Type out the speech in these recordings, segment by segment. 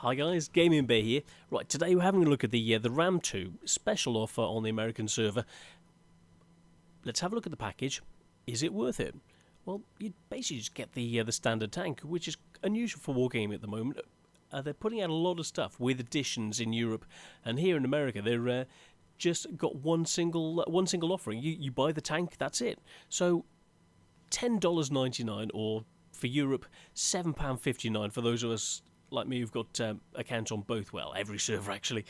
Hi guys, Gaming Bay here. Right, today we're having a look at the Ram 2 special offer on the American server. Let's have a look at the package. Is it worth it? Well, you basically just get the standard tank, which is unusual for Wargaming at the moment. They're putting out a lot of stuff with additions in Europe, and here in America they're just got one single offering. You buy the tank, that's it. So $10.99, or for Europe £7.59 for those of us like me who've got accounts on both, well, every server actually.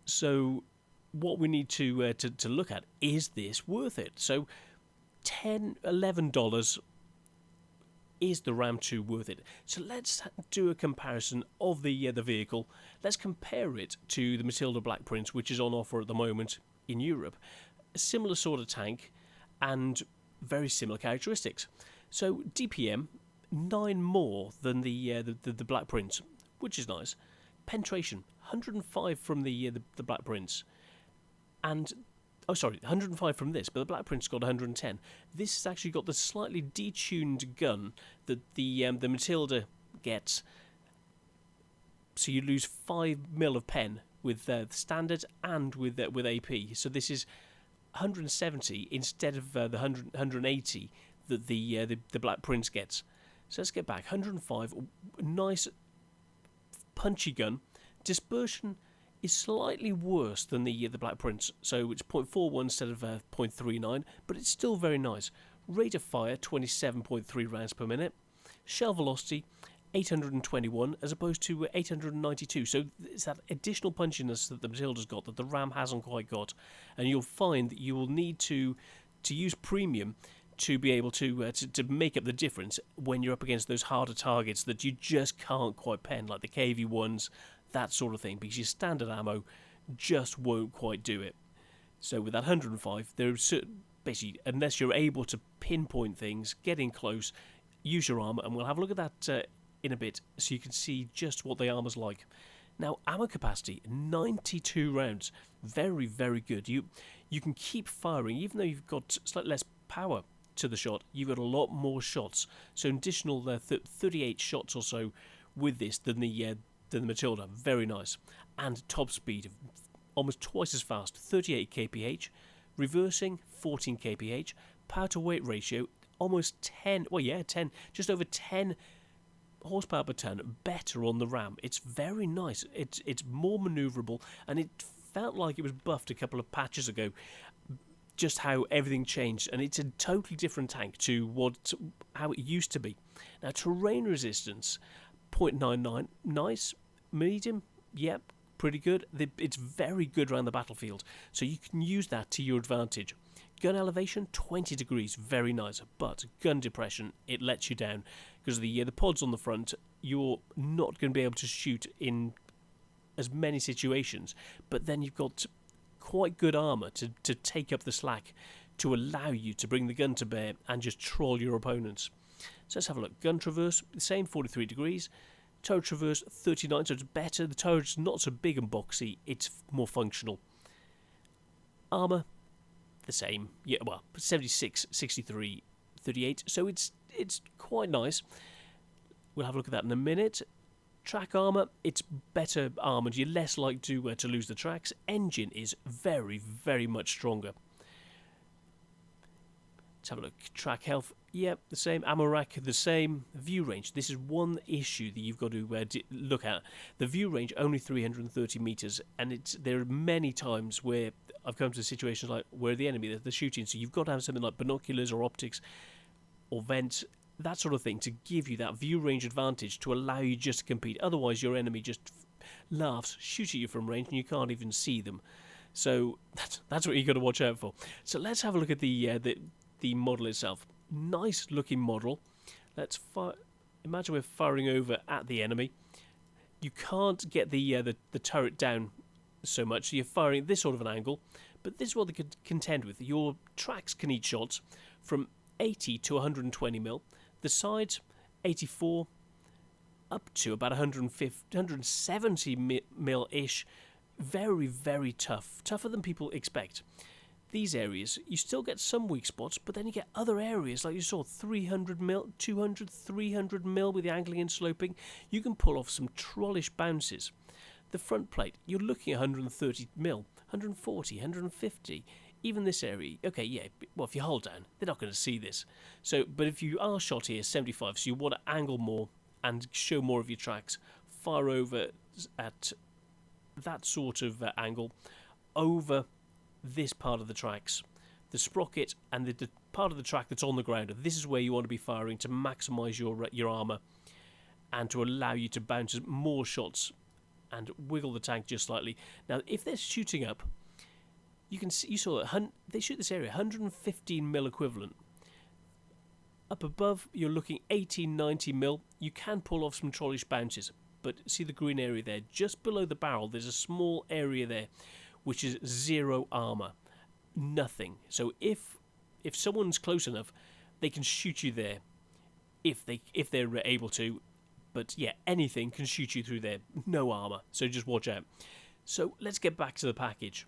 So what we need to look at, is this worth it? So $11 is the Ram 2 worth it? So let's do a comparison of the vehicle. Let's compare it to the Matilda Black Prince, which is on offer at the moment in Europe. A similar sort of tank and very similar characteristics. So DPM 9 more than the Black Prince, which is nice. Penetration 105 from the Black Prince, and 105 from this, but the Black Prince got 110. This has actually got the slightly detuned gun that the Matilda gets, so you lose 5 mil of pen with the standard and with AP. So this is 170 instead of the 180 that the Black Prince gets. So let's get back. 105, nice punchy gun. Dispersion is slightly worse than the Black Prince, so it's 0.41 instead of 0.39, but it's still very nice. Rate of fire 27.3 rounds per minute. Shell velocity 821 as opposed to 892. So it's that additional punchiness that the Matilda's got that the Ram hasn't quite got, and you'll find that you will need to use premium to be able to make up the difference when you're up against those harder targets that you just can't quite pen, like the KV-1s, that sort of thing, because your standard ammo just won't quite do it. So with that 105, there's basically, unless you're able to pinpoint things, get in close, use your armour, and we'll have a look at that in a bit so you can see just what the armour's like. Now, ammo capacity, 92 rounds. Very, very good. You can keep firing, even though you've got slightly less power to the shot, you've got a lot more shots. So an additional 38 shots or so with this than the Matilda. Very nice. And top speed, almost twice as fast, 38 kph. Reversing, 14 kph. Power to weight ratio, almost 10, well yeah, 10, just over 10 horsepower per ton better on the Ram. It's very nice. It's more manoeuvrable, and it felt like it was buffed a couple of patches ago, just how everything changed, and it's a totally different tank to how it used to be. Now, terrain resistance 0.99, nice. Medium, yep, pretty good. It's very good around the battlefield, so you can use that to your advantage. Gun elevation 20 degrees, very nice, but gun depression, it lets you down because the pods on the front, you're not going to be able to shoot in as many situations, but then you've got quite good armour to take up the slack, to allow you to bring the gun to bear and just troll your opponents. So let's have a look. Gun traverse, the same, 43 degrees. Turret traverse, 39, so it's better. The turret's not so big and boxy, it's more functional. Armour, the same. Yeah, well, 76, 63, 38, so it's quite nice. We'll have a look at that in a minute. Track armour, it's better armoured. You're less likely to lose the tracks. Engine is very, very much stronger. Let's have a look. Track health, yep, the same. Ammo rack, the same. View range, this is one issue that you've got to look at. The view range, only 330 metres, and there are many times where I've come to situations like where the enemy, they're shooting, so you've got to have something like binoculars or optics or vent, that sort of thing, to give you that view range advantage to allow you just to compete. Otherwise, your enemy just laughs, shoots at you from range, and you can't even see them. So that's what you've got to watch out for. So let's have a look at the model itself. Nice looking model. Let's imagine we're firing over at the enemy. You can't get the turret down so much, so you're firing at this sort of an angle, but this is what they could contend with. Your tracks can eat shots from 80 to 120 mil. The sides, 84 up to about 170 mil-ish. Very, very tough. Tougher than people expect. these areas, you still get some weak spots, but then you get other areas, like you saw 300 mil, 200, 300 mil with the angling and sloping. You can pull off some trollish bounces. The front plate, you're looking at 130 mil, 140, 150. Even this area, okay, yeah, well, if you hold down, they're not going to see this. So, but if you are shot here, 75, so you want to angle more and show more of your tracks, far over at that sort of angle, over this part of the tracks, the sprocket and the part of the track that's on the ground. This is where you want to be firing to maximise your armour and to allow you to bounce more shots and wiggle the tank just slightly. Now, if they're shooting up, you can see, you saw that they shoot this area 115 mil equivalent. Up above, you're looking 18, 90 mil. You can pull off some trollish bounces, but see the green area there, just below the barrel. There's a small area there, which is 0 armour, nothing. So if someone's close enough, they can shoot you there, if they're able to. But yeah, anything can shoot you through there, no armour. So just watch out. So let's get back to the package.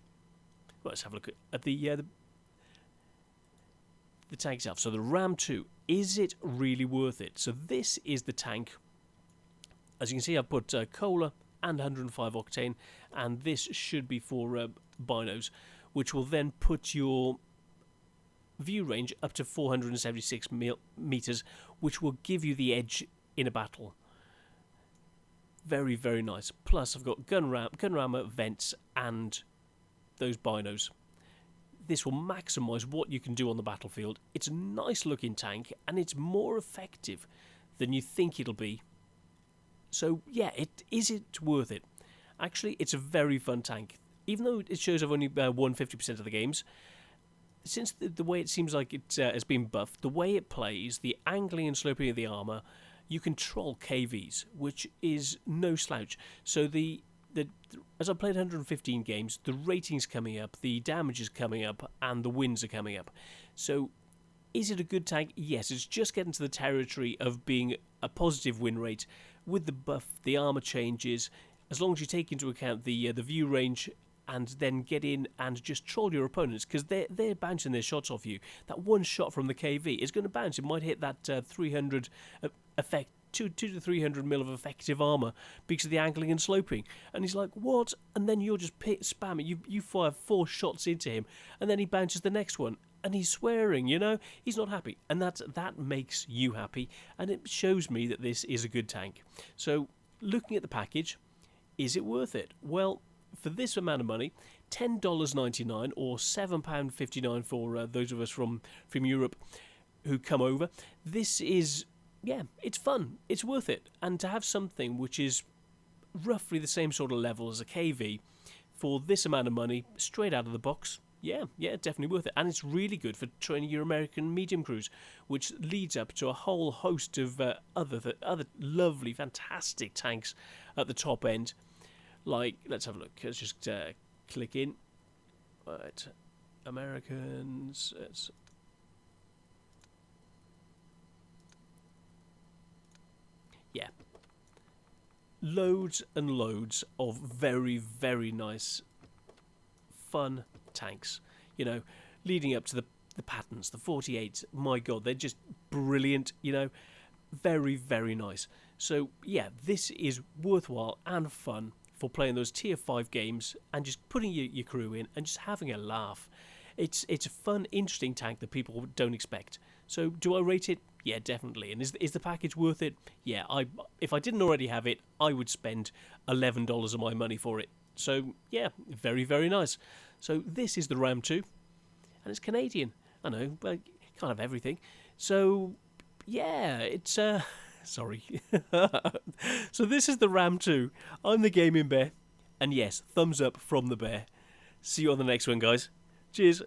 Let's have a look at the tank itself. So the Ram 2, is it really worth it? So this is the tank. As you can see, I've put Kohler and 105 octane, and this should be for binos, which will then put your view range up to 476 meters, which will give you the edge in a battle. Very, very nice. Plus, I've got gunrammer, vents, and those binos. This will maximise what you can do on the battlefield. It's a nice looking tank, and it's more effective than you think it'll be. So yeah, is it worth it? Actually, it's a very fun tank. Even though it shows I've only won 50% of the games, since the way it seems like it has been buffed, the way it plays, the angling and sloping of the armour, you can troll KVs, which is no slouch. So as I played 115 games, the rating's coming up, the damage is coming up, and the wins are coming up. So is it a good tank? Yes, it's just getting to the territory of being a positive win rate. With the buff, the armour changes, as long as you take into account the view range, and then get in and just troll your opponents, because they're bouncing their shots off you. That one shot from the KV is going to bounce. It might hit that 300 effect, 200 to 300 mil of effective armour because of the angling and sloping. And he's like, what? And then you're just spamming. You fire 4 shots into him, and then he bounces the next one. And he's swearing, you know, he's not happy, and that makes you happy, and it shows me that this is a good tank. So, looking at the package, is it worth it? Well, for this amount of money, $10.99 or £7.59 for those of us from Europe who come over. This is, yeah, it's fun, it's worth it, and to have something which is roughly the same sort of level as a KV for this amount of money, straight out of the box. Yeah, definitely worth it. And it's really good for training your American medium crews, which leads up to a whole host of other lovely, fantastic tanks at the top end. Like, let's have a look. Let's just click in. Right, Americans. Yeah. Loads and loads of very, very nice, fun tanks, you know, leading up to the patterns, the 48s. My god, they're just brilliant, you know, very, very nice. So yeah, this is worthwhile and fun for playing those tier 5 games and just putting your crew in and just having a laugh. It's a fun, interesting tank that people don't expect. So do I rate it? Yeah, definitely. And is the package worth it? Yeah, if I didn't already have it, I would spend $11 of my money for it. So yeah, very, very nice. So this is the Ram 2, and it's Canadian. I know, but can't have everything. So yeah, it's sorry. So this is the Ram 2. I'm the Gaming Bear, and yes, thumbs up from the bear. See you on the next one, guys. Cheers.